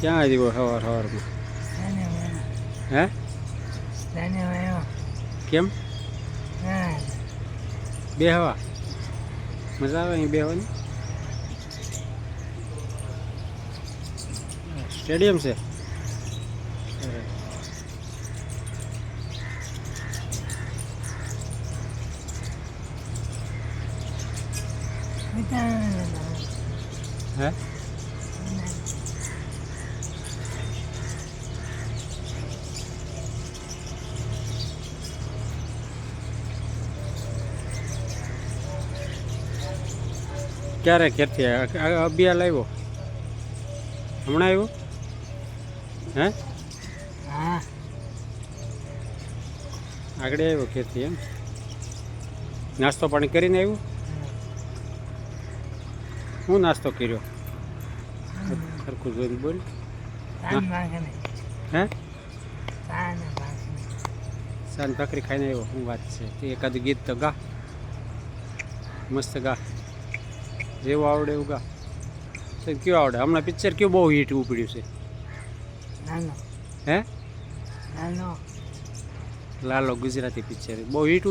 ક્યાં આવ્યો સવાર સવારમાં? હે કેમ બે હવા મજા આવે અહીં બેહવાની? સ્ટેડિયમ છે. હે ક્યારે ક્યારથી અભિયા લાવ્યો? હમણાં આવ્યો? હે આગળ આવ્યો ક્યારથી? એમ નાસ્તો પાણી કરીને આવ્યો? હું નાસ્તો કર્યો? સરખું જોઈને બોલ. હે સાન ભાખરી ખાઈને આવ્યો. શું વાત છે? તે એકાદું ગીત તો ગા, મસ્ત ગા, જેવું આવડે એવું ગા. કયું આવડે? હમણાં પિક્ચર કયું બહુ હિટ ઉપડ્યું છે? હે લાલો ગુજરાતી પિક્ચર બહુ હિટ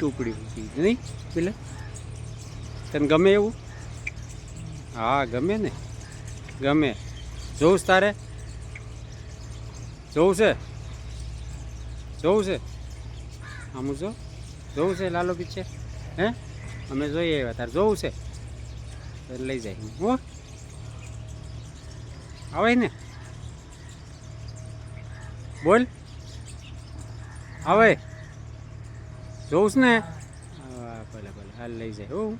ઉપડ્યું નહીં પેલા? તને ગમે એવું? હા ગમે ને, ગમે. જોવું છે તારે? જોવું છે? જોવું છે? આમ જો જોવું છે લાલો પિક્ચર? હે અમે જોઈએ આવ્યા. તારે જોવું છે? લઈ જાય હો, આવે ને બોલ. આવે જોવું છે ને? ભલે ભલે હાલ લઈ જાય. હું